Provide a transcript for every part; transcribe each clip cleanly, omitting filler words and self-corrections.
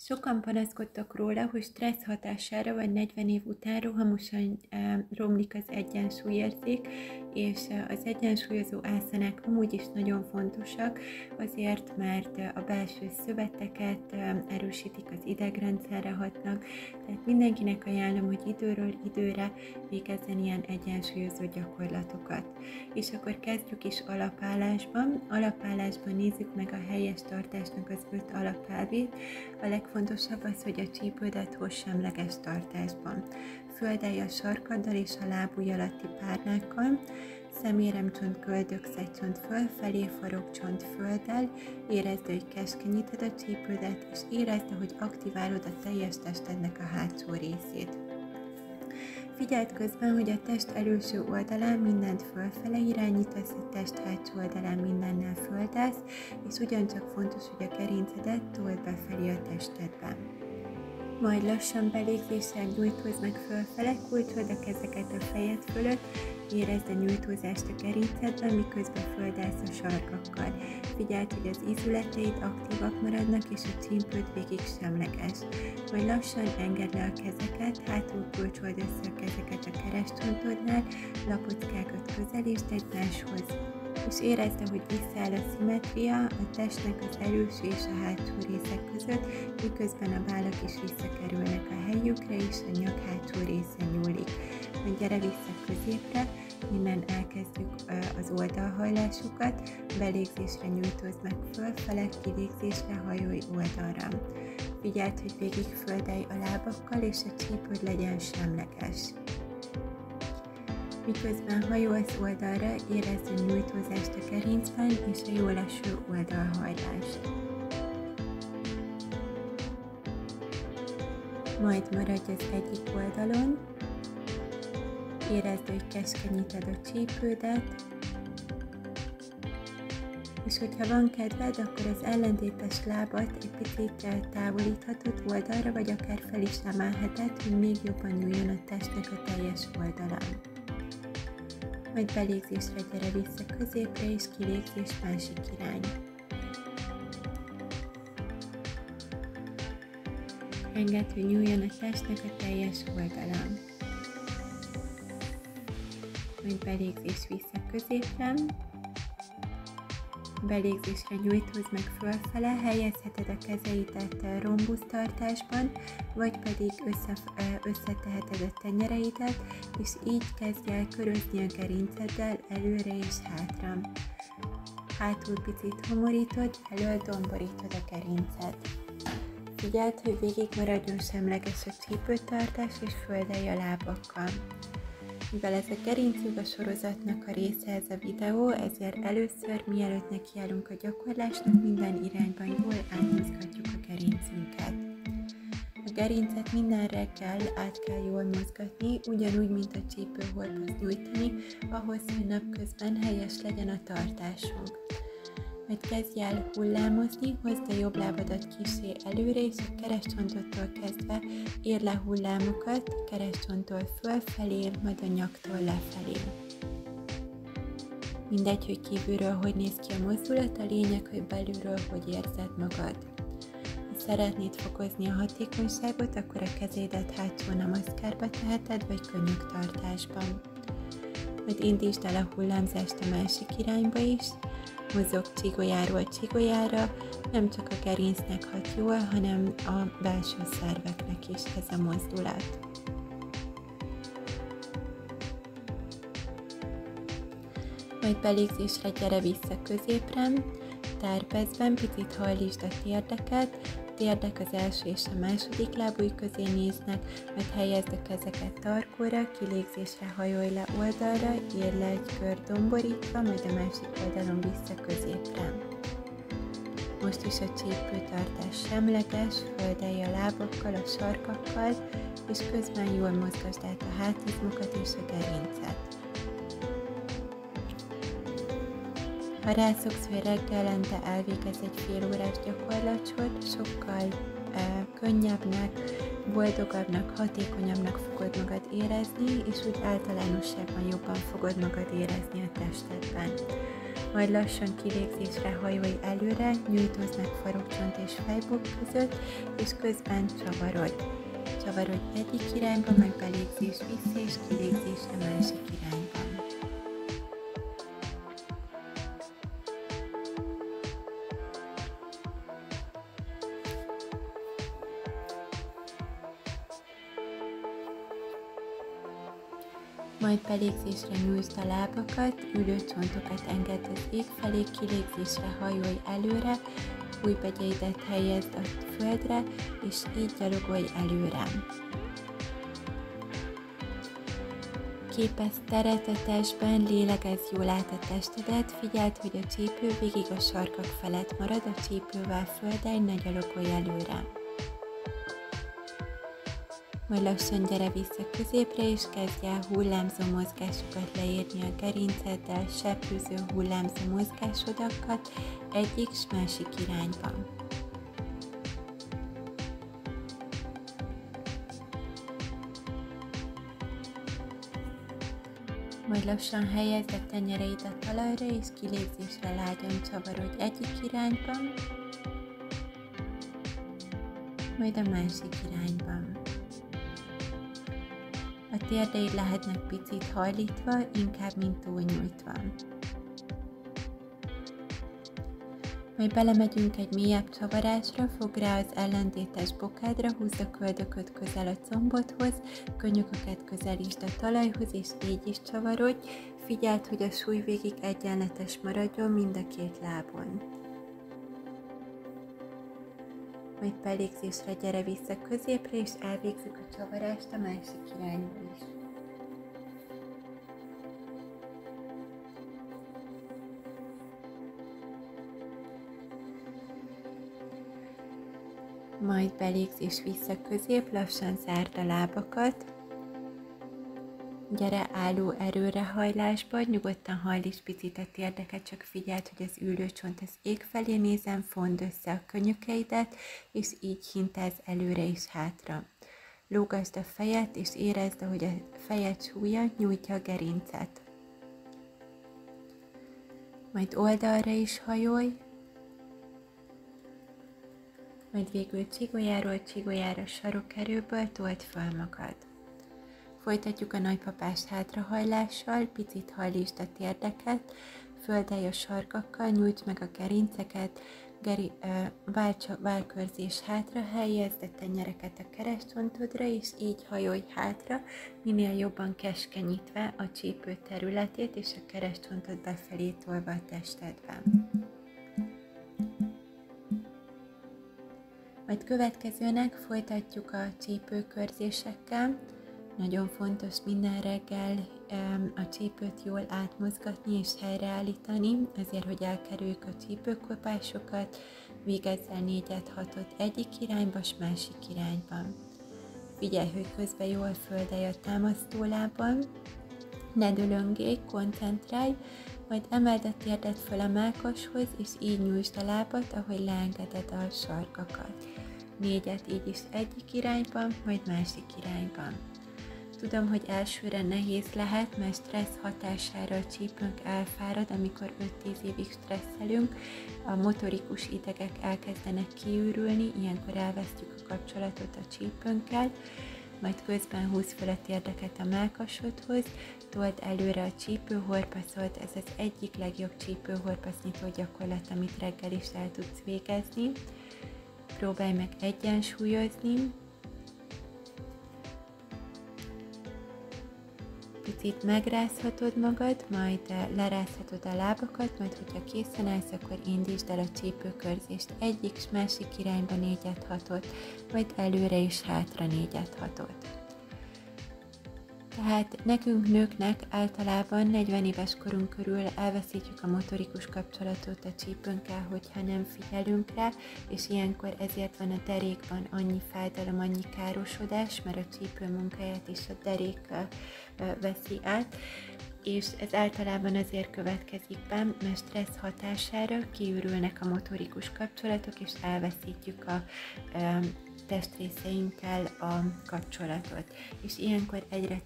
Sokan panaszkodtak róla, hogy stressz hatására vagy 40 év után rohamosan romlik az egyensúlyérzék, és az egyensúlyozó ászanák amúgy is nagyon fontosak, azért, mert a belső szöveteket erősítik, az idegrendszerre hatnak, tehát mindenkinek ajánlom, hogy időről időre végezzen ilyen egyensúlyozó gyakorlatokat. És akkor kezdjük is alapállásban. Alapállásban nézzük meg a helyes tartásnak az 5 alapelvét. A legfontosabb az, hogy a csípődet hozz semleges tartásban. Földelj a sarkaddal és a lábujj alatti párnákkal, szeméremcsont, köldökszegycsont fölfelé, farokcsont földdel, érezd, hogy keskenyíted a csípődet, és érezd, hogy aktiválod a teljes testednek a hátsó részét. Figyeld közben, hogy a test előső oldalán mindent fölfele irányítasz, a test hátsó oldalán mindennel földelsz, és ugyancsak fontos, hogy a gerincedet told befelé a testedben. Majd lassan belégzéssel nyújtózz meg fölfele, kulcsold a kezeket a fejed fölött, érezd a nyújtózást a gerincedben, miközben földelsz a sarkakkal. Figyeld, hogy az ízületeid aktívak maradnak, és a csípőd végig semleges. Majd lassan engedd le a kezeket, hátul kulcsold össze a kezeket a keresztcsontodnál, lapockákat közelítsd egymáshoz. És érezd, hogy visszaáll a szimmetria a testnek az előső és a hátsó részek között, miközben a vállak is visszakerülnek a helyükre, és a nyak hátsó része nyúlik. Majd gyere vissza középre, innen elkezdjük az oldalhajlásokat, belégzésre nyújtózz meg fölfele, kilégzésre hajolj oldalra. Figyeld, hogy végig földelj a lábakkal, és a csípőd legyen semleges. Miközben hajolsz oldalra, érezd a nyújtózást a gerincben és a jól eső oldalhajlást. Majd maradj az egyik oldalon, érezd, hogy keskenyíted a csípődet, és hogyha van kedved, akkor az ellentétes lábat egy picit távolíthatod oldalra, vagy akár fel is emelheted, hogy még jobban nyúljon a testnek a teljes oldalán. Majd belégzésre gyere vissza középre, és kilégzés másik irány. Engedd, hogy nyúljon a testnek a teljes oldalán. Majd belégzés vissza középre. Belégzésre nyújtózz meg fölfele, helyezheted a kezeidet rombusztartásban, vagy pedig összeteheted a tenyereidet, és így kezdj el körözni a gerinceddel előre és hátra. Hátul picit homorítod, elől domborítod a gerinced. Figyeld, hogy végig maradjon semleges a csípőtartás, és földelj a lábakkal. Mivel ez a gerincjoga sorozatnak a része ez a videó, ezért először, mielőtt nekiállunk a gyakorlásnak, minden irányban jól átmozgatjuk a gerincünket. A gerincet minden reggel át kell jól mozgatni, ugyanúgy, mint a csípőhorhoz nyújtani, ahhoz, hogy napközben helyes legyen a tartásunk. Majd kezdj el hullámozni, hozd a jobb lábadat kissé előre, és a keresztcsontottól kezdve ér le hullámokat, keresztcsonttól fölfelé, majd a nyaktól lefelé. Mindegy, hogy kívülről hogy néz ki a mozdulat, a lényeg, hogy belülről hogy érzed magad. Ha szeretnéd fokozni a hatékonyságot, akkor a kezédet hátsó namaszkárba teheted, vagy könnyűtartásban. Majd indítsd el a hullámzást a másik irányba is, mozog csigolyáról csigolyára, nem csak a gerincnek hat jól, hanem a belső szerveknek is ez a mozdulat. Majd belégzésre gyere vissza középre, terpezben picit hajlítsd a térdek az első és a második lábúj közé néznek, majd helyezd a kezeket tarkóra, kilégzésre hajolj le oldalra, érj le egy kör domborítva, majd a másik oldalon vissza középre. Most is a csípőtartás semleges, földelj a lábakkal, a sarkakkal, és közben jól mozgasd át a hátizmokat és a gerincet. Ha rászoksz, hogy reggelente elvégez egy fél órás gyakorlatsort, sokkal könnyebbnek, boldogabbnak, hatékonyabbnak fogod magad érezni, és úgy általánosságban jobban fogod magad érezni a testedben. majd lassan kilégzésre hajolj előre, nyújtózd meg farokcsont és fejbok között, és közben csavarodj. Csavarodj egyik irányba, majd belégzés vissza, és kilégzésre másik irányba. Majd belégzésre nyújtsd a lábakat, ülőcsontokat engedd az ég felé, kilégzésre hajolj előre, ujjbegyeidet helyezd a földre, és így gyalogolj előre. Képezd teret a testben, lélegezz jól át a testedet, figyeld, hogy a csípő végig a sarkak felett marad, a csípővel földelj, ne gyalogolj előre. Majd lassan gyere vissza középre, és kezdj el hullámzó mozgásokat leírni a gerinceddel, seprűző hullámzó mozgásodakat egyik s másik irányban. Majd lassan helyezd a tenyereid a talajra, és kilégzésre lágyan csavarodj egyik irányban, majd a másik irányban. A térdeid lehetnek picit hajlítva, inkább mint túlnyújtva. Majd belemegyünk egy mélyebb csavarásra, fogd rá az ellentétes bokádra, húzd a köldököt közel a combodhoz, könyököket közelítsd a talajhoz, és így is csavarodj. Figyeld, hogy a súly végig egyenletes maradjon mind a két lábon. Majd belégzésre gyere vissza középre, és elvégzzük a csavarást a másik irányba is. Majd belégzés vissza közép, lassan zárd a lábakat. Gyere álló erőrehajlásba, nyugodtan hajlíts picit a térdeket, csak figyeld, hogy az ülőcsont az ég felé nézen, fondd össze a könyökeidet, és így hintázz előre és hátra. Lógasd a fejet, és érezd, ahogy a fejed súlya nyújtja a gerincet. Majd oldalra is hajolj, majd végül csigolyáról csigolyára sarokerőből told fel magad. Folytatjuk a nagypapás hátrahajlással, picit hajlítsd a térdeket, földelj a sarkakkal, nyújtsd meg a gerinceket, válkörzés hátra, helyezd a tenyereket a keresztcsontodra, és így hajolj hátra, minél jobban keskenyítve a csípő területét, és a keresztcsontod befelé tolva a testedben. Majd következőnek folytatjuk a csípőkörzésekkel. Nagyon fontos minden reggel a csípőt jól átmozgatni és helyreállítani, azért, hogy elkerüljük a csípőkopásokat, végezz el 4-6-ot egyik irányba, s másik irányban. Figyelj, hogy közben jól földelj a támasztólábban, ne dülöngélj, koncentrálj, majd emeld a térdet föl a mellkashoz, és így nyújtsd a lábat, ahogy leengeded a sarkakat. 4-et így is egyik irányban, majd másik irányban. Tudom, hogy elsőre nehéz lehet, mert stressz hatására a csípőnk elfárad, amikor 5-10 évig stresszelünk, a motorikus idegek elkezdenek kiürülni, ilyenkor elvesztjük a kapcsolatot a csípőnkkel, majd közben húzd fel a térdeket a mellkasodhoz, told előre a csípőhorpaszot, ez az egyik legjobb csípőhorpasznyitó gyakorlat, amit reggel is el tudsz végezni. Próbálj meg egyensúlyozni, picit megrázhatod magad, majd lerázhatod a lábakat, majd hogyha készen állsz, akkor indítsd el a csípőkörzést egyik és másik irányba 4-6-ot, majd előre és hátra 4-6-ot. Tehát nekünk nőknek általában 40 éves korunk körül elveszítjük a motorikus kapcsolatot a csípőnkkel, hogyha nem figyelünk rá, és ilyenkor ezért van a derékban annyi fájdalom, annyi károsodás, mert a csípő munkáját is a derék veszi át, és ez általában azért következik be, mert stressz hatására kiürülnek a motorikus kapcsolatok, és elveszítjük a testrészeinkkel a kapcsolatot, és ilyenkor egyre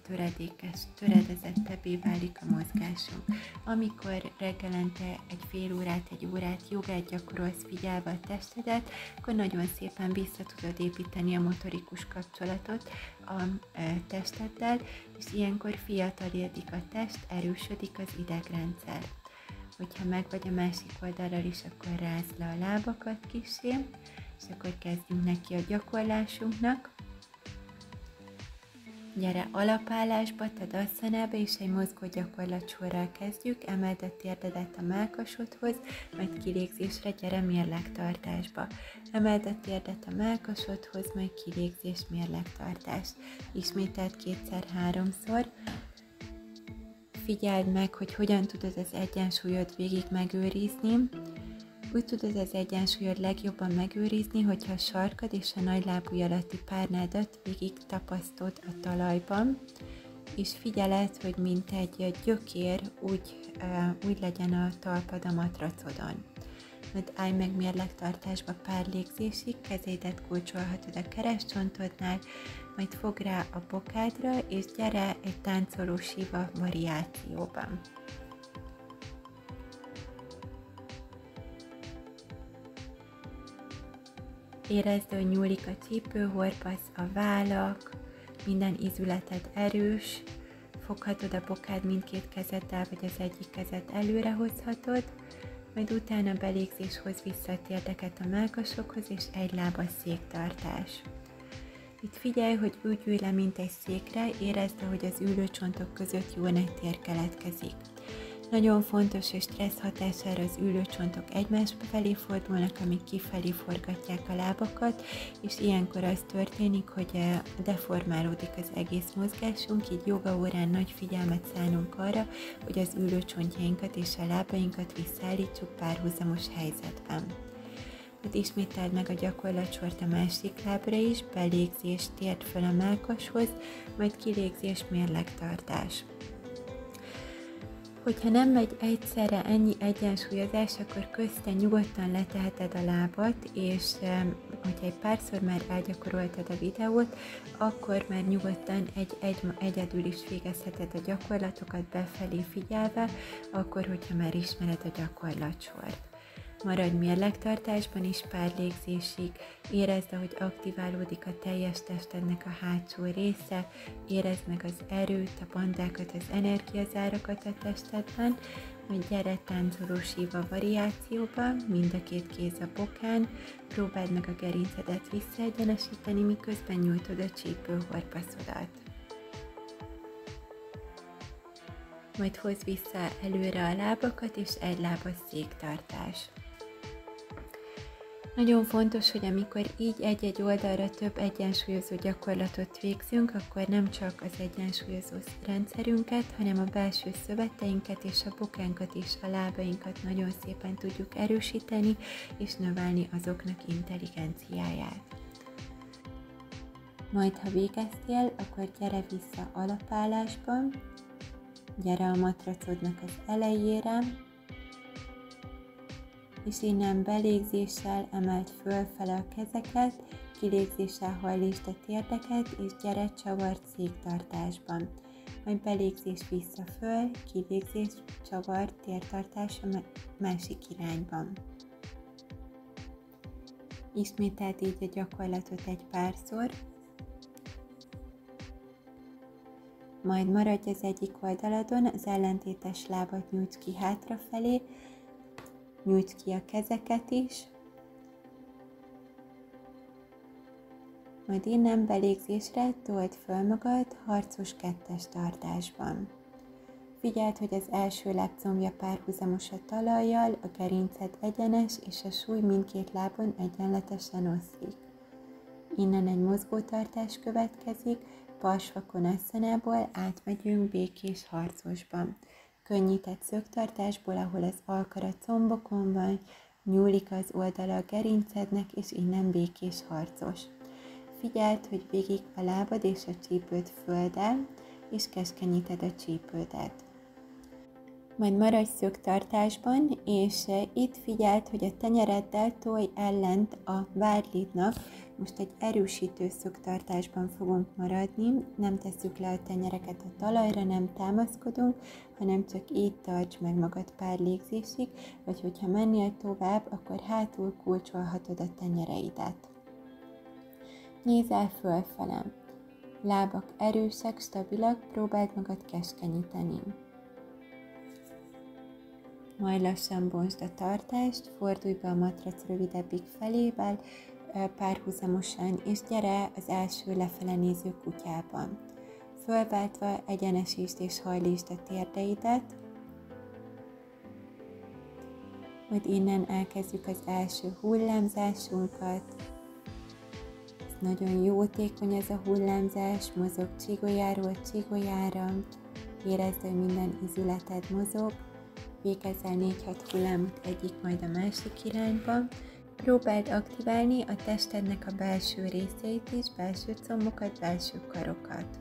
töredezettebbé válik a mozgásunk. Amikor reggelente egy fél órát, egy órát jogát gyakorolsz figyelve a testedet, akkor nagyon szépen vissza tudod építeni a motorikus kapcsolatot a testeddel, és ilyenkor fiatalodik a test, erősödik az idegrendszer. Hogyha meg vagy a másik oldalról is, akkor rázd le a lábakat kissé, és akkor kezdjünk neki a gyakorlásunknak. Gyere alapállásba, tadassanába, és egy mozgó gyakorlatsorral kezdjük. Emeld a térdedet a mellkasodhoz, majd kilégzésre gyere mérlegtartásba. Emeld a térdet a mellkasodhoz, majd kilégzés, mérlegtartás. Ismételd 2-3-szor. Figyeld meg, hogy hogyan tudod az egyensúlyod végig megőrizni. Úgy tudod az egyensúlyod legjobban megőrizni, hogyha a sarkad és a nagylábúj alatti párnádat végig tapasztod a talajban, és figyeled, hogy mint egy gyökér úgy legyen a talpad a matracodon. Majd állj meg mérlegtartásba pár légzésig, kezeidet kulcsolhatod a kerescsontodnál, majd fogd rá a bokádra, és gyere egy táncoló síva variációban. Érezd, hogy nyúlik a csípőhorpasz, a vállak, minden ízületed erős, foghatod a bokád mindkét kezeddel, vagy az egyik kezed előre hozhatod, majd utána belégzés hoz vissza a térdeket a mellkasokhoz, és egy lábas széktartás. Itt figyelj, hogy úgy ülj le, mint egy székre, érezd, hogy az ülőcsontok között jó nagy tér keletkezik. Nagyon fontos, hogy stressz hatására az ülőcsontok egymás felé fordulnak, amik kifelé forgatják a lábakat, és ilyenkor az történik, hogy deformálódik az egész mozgásunk, így joga órán nagy figyelmet szánunk arra, hogy az ülőcsontjainkat és a lábainkat visszaállítsuk párhuzamos helyzetben. Ismételd meg a gyakorlatsort a másik lábra is, belégzés, térd föl a mellkashoz, majd kilégzés, mérlegtartás. Hogyha nem megy egyszerre ennyi egyensúlyozás, akkor közten nyugodtan leteheted a lábat, és hogyha egy párszor már elgyakoroltad a videót, akkor már nyugodtan egyedül is végezheted a gyakorlatokat befelé figyelve, akkor, hogyha már ismered a gyakorlatsort. Maradj mérlegtartásban is pár légzésig, érezd, ahogy aktiválódik a teljes testednek a hátsó része, érezd meg az erőt, a bandákat, az energiazárakat a testedben, majd gyere táncoló síva variációba, mind a két kéz a bokán, próbáld meg a gerincedet visszaegyenesíteni, miközben nyújtod a csípőhorpaszodat. Majd hozd vissza előre a lábakat, és egy lábas széktartás. Nagyon fontos, hogy amikor így egy-egy oldalra több egyensúlyozó gyakorlatot végzünk, akkor nem csak az egyensúlyozó rendszerünket, hanem a belső szöveteinket és a bokánkat és a lábainkat nagyon szépen tudjuk erősíteni és növelni azoknak intelligenciáját. Majd, ha végeztél, akkor gyere vissza alapállásba, gyere a matracodnak az elejére, és innen belégzéssel emeld fölfele a kezeket, kilégzéssel hajlítsd a térdeket, és gyere csavart széktartásban. Majd belégzés vissza föl, kilégzés, csavart, tértartás a másik irányban. Ismételd így a gyakorlatot egy párszor. Majd maradj az egyik oldaladon, az ellentétes lábat nyújtsd ki hátrafelé, nyújtsd ki a kezeket is, majd innen belégzésre told föl magad harcos kettes tartásban. Figyeld, hogy az első lábcombja párhuzamos a talajjal, a gerinced egyenes, és a súly mindkét lábon egyenletesen oszlik. Innen egy mozgótartás következik, Parsvakonassanából átmegyünk békés harcosban. Könnyített szögtartásból, ahol az alkar a combokon van, nyúlik az oldala a gerincednek, és innen békés harcos. Figyeld, hogy végig a lábad és a csípőd földdel, és keskenyíted a csípődet. Majd maradj szögtartásban, és itt figyeld, hogy a tenyereddel tolj ellent a vádlidnak, Most egy erősítő szögtartásban fogunk maradni, nem tesszük le a tenyereket a talajra, nem támaszkodunk, hanem csak így tarts meg magad pár légzésig, vagy hogyha mennél tovább, akkor hátul kulcsolhatod a tenyereidet. Nézz el fölfele. Lábak erősek, stabilak, próbáld magad keskenyíteni. Majd lassan bontsd a tartást, fordulj be a matrac rövidebbik felével, párhuzamosan, és gyere az első lefele néző kutyában. Fölváltva egyenesítsd és hajlítsd a térdeidet, majd innen elkezdjük az első hullámzásunkat. Ez nagyon jótékony ez a hullámzás, mozog csigolyáról csigolyára, érezd, hogy minden izületed mozog, végezz el 4-6 hullámot egyik, majd a másik irányba. Próbáld aktiválni a testednek a belső részeit is, belső combokat, belső karokat.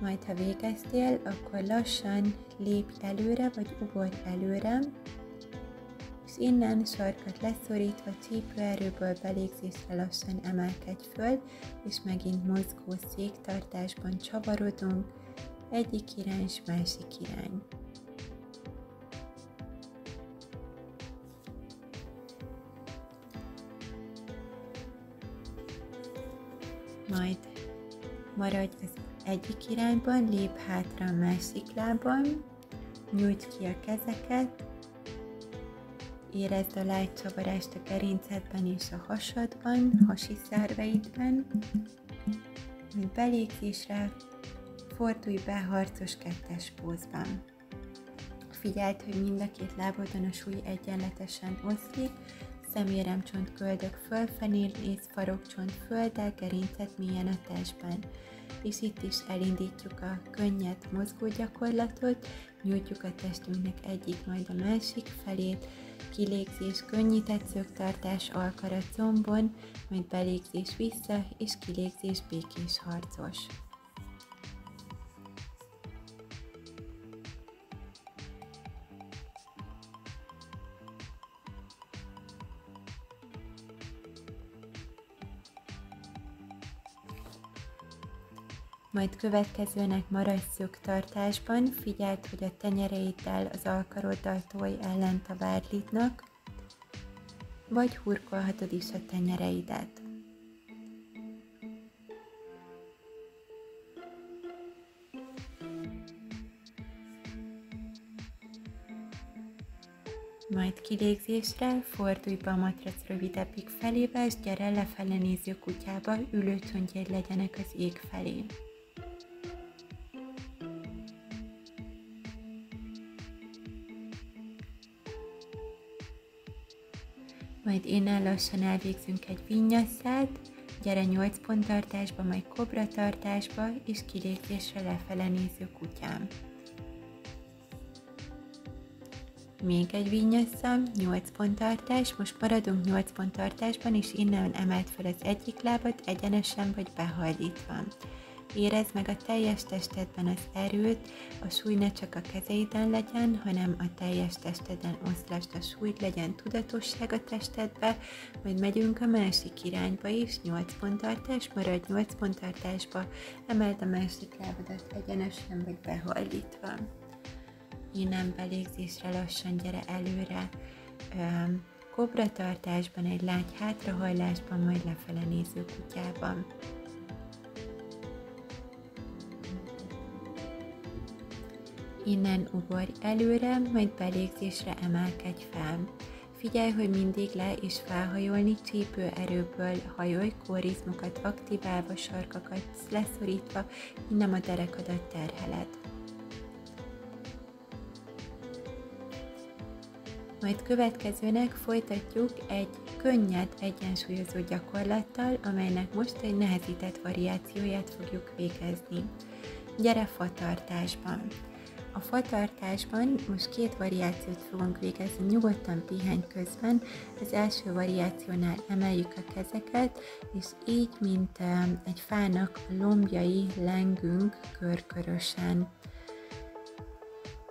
Majd ha végeztél, akkor lassan lépj előre, vagy ugorj előre, és innen sarkat leszorítva, csípőerőből belégzésre lassan emelkedj föl, és megint mozgó széktartásban csavarodunk, egyik irány és másik irány. Majd maradj az egyik irányban, lép hátra a másik lábon, nyújtsd ki a kezeket, érezd a lágy csavarást a gerincedben és a hasadban, hasi szerveidben, majd belégzésre fordulj be harcos kettes pózban. Figyeld, hogy mind a két lábodon a súly egyenletesen oszlik, szeméremcsont köldök fölfelé, észfarokcsont földdel, gerinced mélyen a testben. És itt is elindítjuk a könnyed mozgógyakorlatot, nyújtjuk a testünknek egyik, majd a másik felét, kilégzés, könnyített szögtartás alkar a combon, majd belégzés vissza, és kilégzés békés harcos. Majd következőnek maradj szögtartásban, figyeld, hogy a tenyereiddel, az alkaroddal tolj ellent a vádlidnak, vagy hurkolhatod is a tenyereidet. Majd kilégzésre fordulj be a matrac rövidebbik felébe, és gyere lefele néző kutyába, ülőcsontjaid legyenek az ég felé. Majd innen lassan elvégzünk egy vinyasszát, gyere 8 ponttartásba, majd kobra tartásba, és kilégzésre lefele néző kutyám. Még egy vinyassza, 8 ponttartás, most maradunk 8 ponttartásban, és innen emeld fel az egyik lábat egyenesen vagy behajlítva. Érezd meg a teljes testedben az erőt, a súly ne csak a kezeiden legyen, hanem a teljes testeden oszlasd a súlyt, legyen tudatosság a testedbe, majd megyünk a másik irányba is, 8 ponttartás, maradj 8 ponttartásba, emeld a másik lábadat egyenesen vagy behajlítva. Innen belégzésre lassan gyere előre, kobra tartásban, egy lágy hátrahajlásban, majd lefele néző kutyában. Innen ugorj előre, majd belégzésre emelkedj fel. Figyelj, hogy mindig le és felhajolni, csípő erőből hajolj, kórizmokat aktiválva, sarkakat leszorítva, innen a derekadat terheled. Majd következőnek folytatjuk egy könnyed egyensúlyozó gyakorlattal, amelynek most egy nehezített variációját fogjuk végezni. Gyere fatartásban! A fatartásban most 2 variációt fogunk végezni, nyugodtan pihenj közben. Az első variációnál emeljük a kezeket, és így, mint egy fának a lombjai lengünk körkörösen.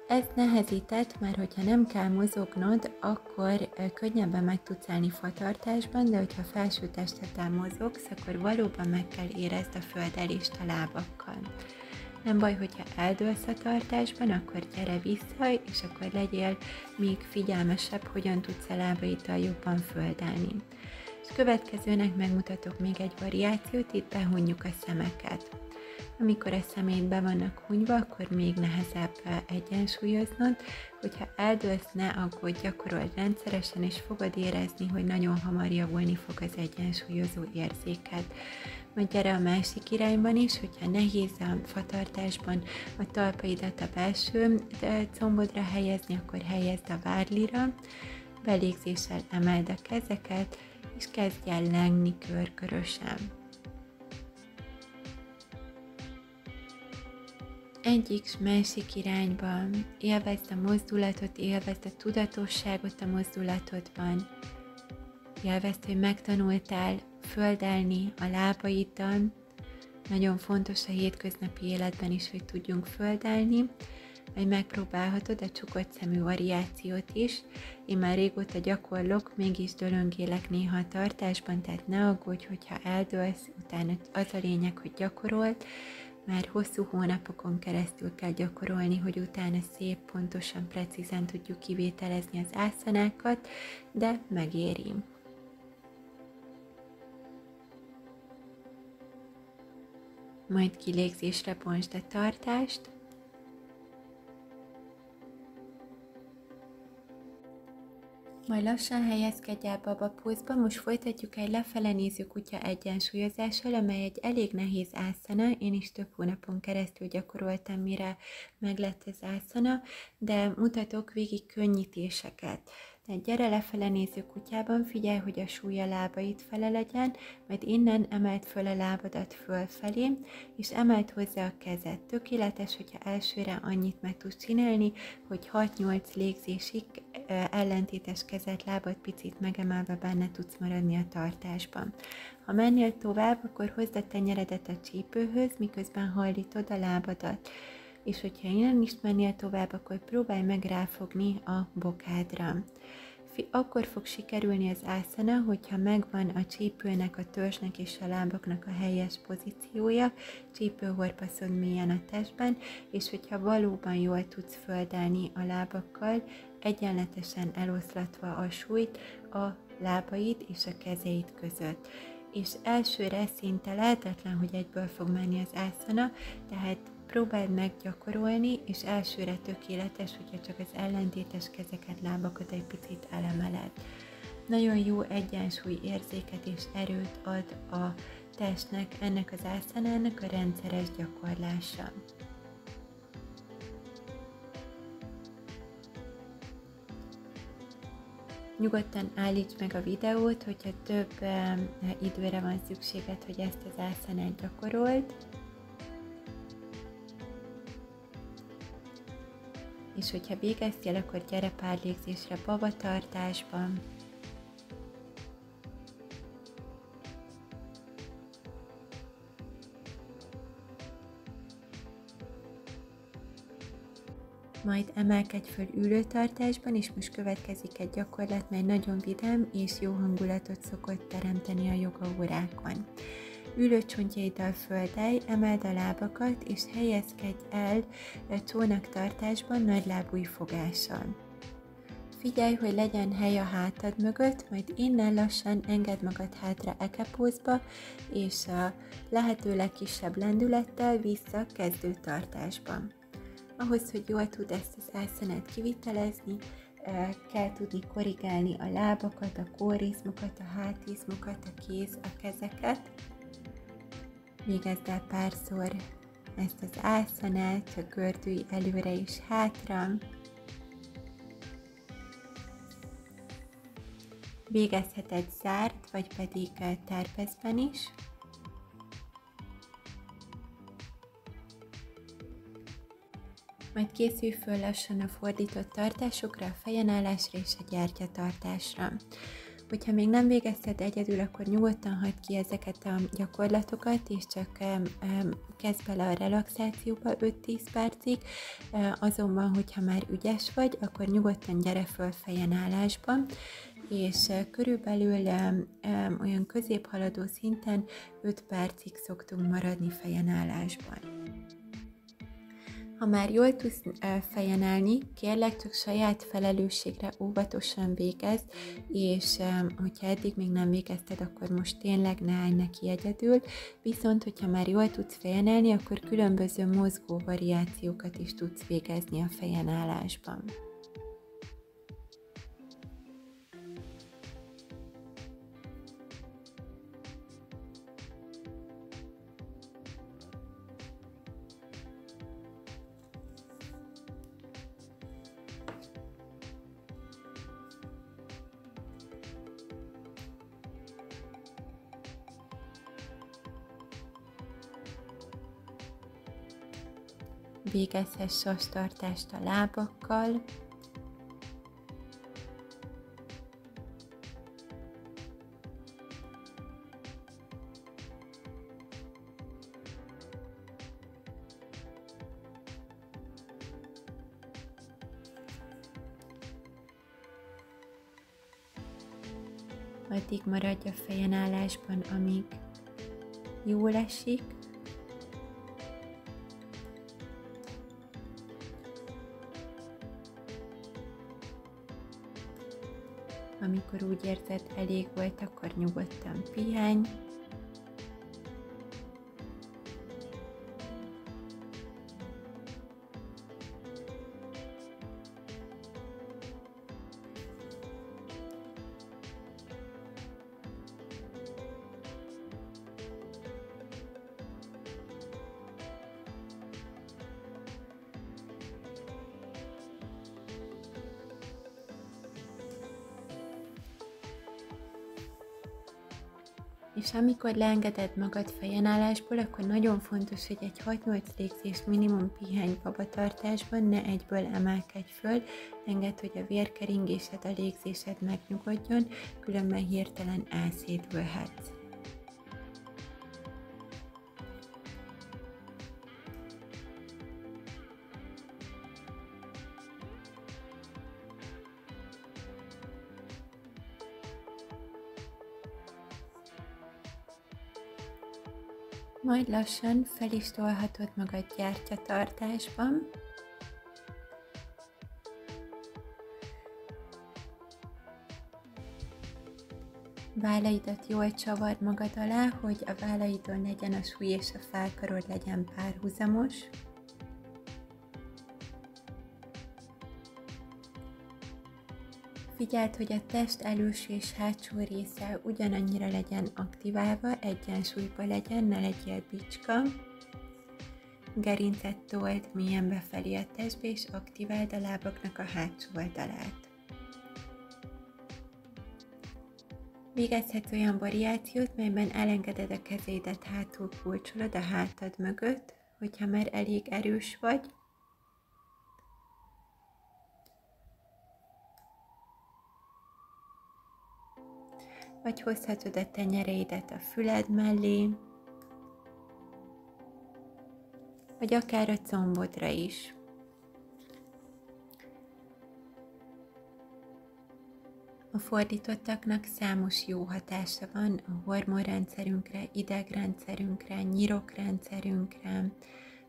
Ez nehezített, mert hogyha nem kell mozognod, akkor könnyebben meg tudsz állni fatartásban, de hogyha felső testeddel mozogsz, akkor valóban meg kell érezd a földelést a lábakkal. Nem baj, hogyha eldőlsz a tartásban, akkor gyere vissza, és akkor legyél még figyelmesebb, hogyan tudsz a lábaiddal jobban földelni. És következőnek megmutatok még egy variációt, itt behunjuk a szemeket. Amikor a szemeid be vannak hunyva, akkor még nehezebb egyensúlyoznod. Hogyha eldőlsz, ne aggódj, gyakorold rendszeresen, és fogod érezni, hogy nagyon hamar javulni fog az egyensúlyozó érzéked. Majd gyere a másik irányban is, hogyha nehéz a fatartásban a talpaidat a belső combodra helyezni, akkor helyezd a vádlira, belégzéssel emeld a kezeket, és kezdj el lengni körkörösen. Egyik és másik irányban. Élvezd a mozdulatot, élvezd a tudatosságot a mozdulatodban. Élvezd, hogy megtanultál földelni a lábaiddal. Nagyon fontos a hétköznapi életben is, hogy tudjunk földelni. Vagy megpróbálhatod a csukott szemű variációt is. Én már régóta gyakorlok, mégis dölöngélek néha a tartásban, tehát ne aggódj, hogyha eldőlsz, utána az a lényeg, hogy gyakorold. Már hosszú hónapokon keresztül kell gyakorolni, hogy utána szép, pontosan, precízen tudjuk kivételezni az ászanákat, de megéri. Majd kilégzésre bontsd a tartást. Majd lassan helyezkedj el babapózba, most folytatjuk egy lefele néző kutya egyensúlyozással, amely egy elég nehéz ászana, én is több hónapon keresztül gyakoroltam, mire meglett az ászana, de mutatok végig könnyítéseket. Tehát gyere lefele néző kutyában, figyelj, hogy a súly a lábaid fele legyen, majd innen emeld föl a lábadat fölfelé, és emeld hozzá a kezed. Tökéletes, hogyha elsőre annyit meg tudsz csinálni, hogy 6-8 légzésig ellentétes kezed, lábad picit megemelve benne tudsz maradni a tartásban. Ha mennél tovább, akkor hozd a tenyeredet a csípőhöz, miközben hajlítod a lábadat. És hogyha innen is mennél tovább, akkor próbálj meg ráfogni a bokádra. Akkor fog sikerülni az ászana, hogyha megvan a csípőnek, a törzsnek és a lábaknak a helyes pozíciója, csípőhorpaszod mélyen a testben, és hogyha valóban jól tudsz földelni a lábakkal, egyenletesen eloszlatva a súlyt a lábaid és a kezeid között. És elsőre szinte lehetetlen, hogy egyből fog menni az ászana, tehát próbáld meg gyakorolni, és elsőre tökéletes, hogyha csak az ellentétes kezeket, lábakat egy picit elemeled. Nagyon jó egyensúly érzéket és erőt ad a testnek, ennek az ászanának a rendszeres gyakorlása. Nyugodtan állíts meg a videót, hogyha több időre van szükséged, hogy ezt az ászanát gyakorold. És hogyha végeztél, akkor gyere pár légzésre babatartásban. Majd emelkedj föl ülőtartásban, és most következik egy gyakorlat, mely nagyon vidám és jó hangulatot szokott teremteni a joga órákon. Ülőcsontjaiddal földelj, emeld a lábakat, és helyezkedj el csónaktartásban nagylábúj fogással. Figyelj, hogy legyen hely a hátad mögött, majd innen lassan engedd magad hátra ekepózba, és a lehető legkisebb lendülettel vissza kezdőtartásba. Ahhoz, hogy jól tud ezt az ászanát kivitelezni, kell tudni korrigálni a lábakat, a kórizmokat, a hátizmokat, a a kezeket. Végezd el párszor ezt az ászanát, csak gördülj előre és hátra. Végezheted zárt, vagy pedig terpeszben is. Majd készülj föl lassan a fordított tartásokra, a fejenállásra és a gyertyatartásra. Hogyha még nem végezted egyedül, akkor nyugodtan hagyd ki ezeket a gyakorlatokat, és csak kezd bele a relaxációba 5-10 percig, azonban, hogyha már ügyes vagy, akkor nyugodtan gyere föl fejenállásban, és körülbelül olyan középhaladó szinten 5 percig szoktunk maradni fejenállásban. Ha már jól tudsz fejen állni, kérlek csak saját felelősségre óvatosan végezd, és hogyha eddig még nem végezted, akkor most tényleg ne állj neki egyedül, viszont hogyha már jól tudsz fejen állni, akkor különböző mozgó variációkat is tudsz végezni a fejen állásban. Végezhetsz sastartást a lábakkal, addig maradj a fejenállásban, amíg jól esik. Amikor úgy érzed, elég volt, akkor nyugodtan pihenj. És amikor leengeded magad fejenállásból, akkor nagyon fontos, hogy egy 6-8 légzést minimum pihenj babatartásban, ne egyből emelkedj föl, engedd, hogy a vérkeringésed, a légzésed megnyugodjon, különben hirtelen elszédülhetsz. Majd lassan fel is tolhatod magad gyertyatartásban. Vállaidat jól csavard magad alá, hogy a vállaidon legyen a súly és a fálkarod legyen párhuzamos. Figyeld, hogy a test előső és hátsó része ugyanannyira legyen aktiválva, egyensúlyban legyen, ne legyél bicska. Gerincet told mélyen befelé a testbe, és aktiváld a lábaknak a hátsó oldalát. Végezhetsz olyan variációt, melyben elengeded a kezédet, hátul kulcsolod a hátad mögött, hogyha már elég erős vagy. Vagy hozhatod a tenyereidet a füled mellé, vagy akár a combodra is. A fordítottaknak számos jó hatása van a hormonrendszerünkre, idegrendszerünkre, nyirokrendszerünkre,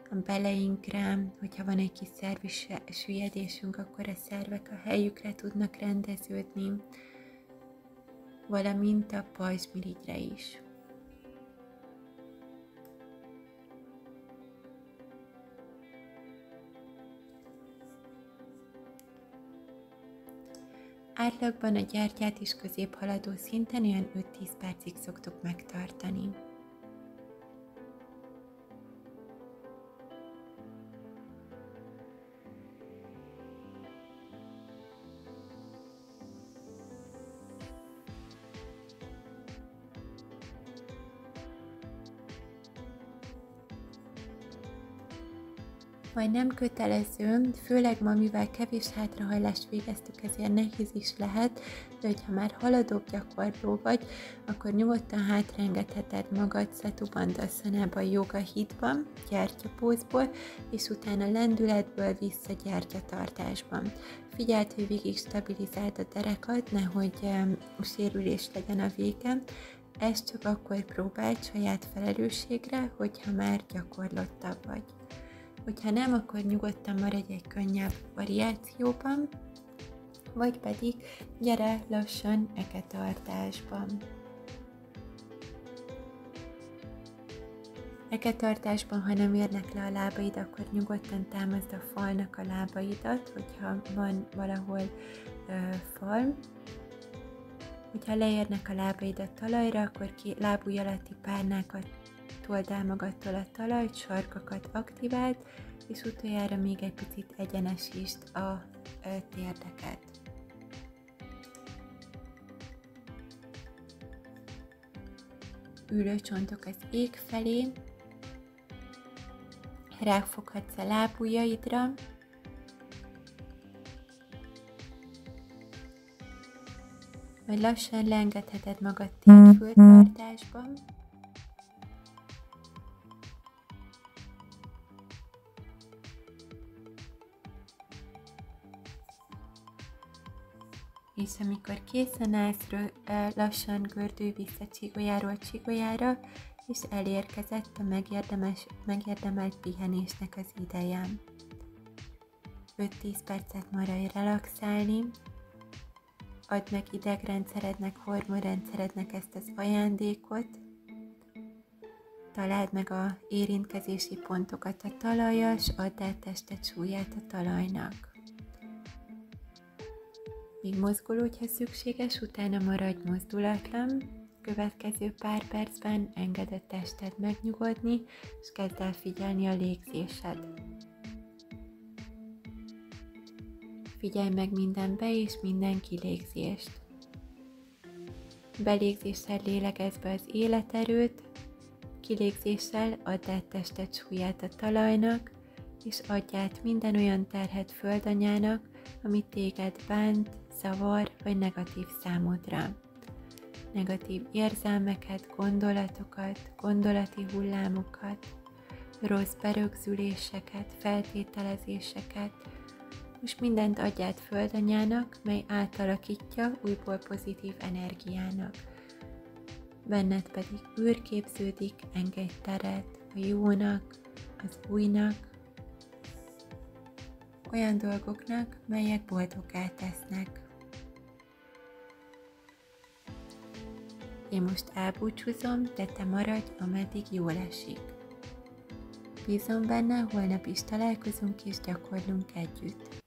a beleinkre, hogyha van egy kis szervi süllyedésünk, akkor a szervek a helyükre tudnak rendeződni, valamint a pajzsmirigyre is. Átlagban a gyertyát is középhaladó szinten olyan 5-10 percig szoktuk megtartani. majd nem kötelező, főleg ma, mivel kevés hátrahajlást végeztük, ezért nehéz is lehet, de hogyha már haladó gyakorló vagy, akkor nyugodtan hátraengedheted magad Setu Bandhasanába, Yoga Hitban, gyertyapózból, és utána lendületből vissza gyertyatartásban. Figyeld, hogy végig stabilizáld a derekat, nehogy sérülés legyen a vége. Ezt csak akkor próbáld saját felelősségre, hogyha már gyakorlottabb vagy. Hogyha nem, akkor nyugodtan maradj egy könnyebb variációban, vagy pedig gyere lassan eketartásban. Eketartásban, ha nem érnek le a lábaid, akkor nyugodtan támaszd a falnak a lábaidat, hogyha van valahol fal. Hogyha leérnek a lábaid a talajra, akkor lábujj alatti párnákat told el magadtól a talajt, sarkakat aktiváld, és utoljára még egy picit egyenesítsd a térdeket. Ülőcsontok az ég felé, ráfoghatsz a lábujjaidra, majd lassan leengedheted magad térföltartásban. És amikor készen állsz, lassan gördülj vissza csigolyáról csigolyára, és elérkezett a megérdemelt pihenésnek az ideje. 5-10 percet maradj relaxálni, add meg idegrendszerednek, hormonrendszerednek ezt az ajándékot, találd meg a érintkezési pontokat a talajjal, s add át tested súlyát a talajnak. Még mozgolódj, ha szükséges, utána maradj mozdulatlan. Következő pár percben engedd a tested megnyugodni, és kezd el figyelni a légzésed. Figyelj meg minden be- és minden kilégzést. Belégzéssel lélegezd be az életerőt, kilégzéssel add át tested súlyát a talajnak, és adj át minden olyan terhet földanyának, ami téged bánt, zavar vagy negatív számodra. Negatív érzelmeket, gondolatokat, gondolati hullámokat, rossz berögzüléseket, feltételezéseket. Most mindent adj át földanyának, mely átalakítja újból pozitív energiának. Benned pedig űr képződik, engedj teret a jónak, az újnak, olyan dolgoknak, melyek boldoggá tesznek. Én most elbúcsúzom, de te maradj, ameddig jól esik. Bízom benne, holnap is találkozunk és gyakorlunk együtt.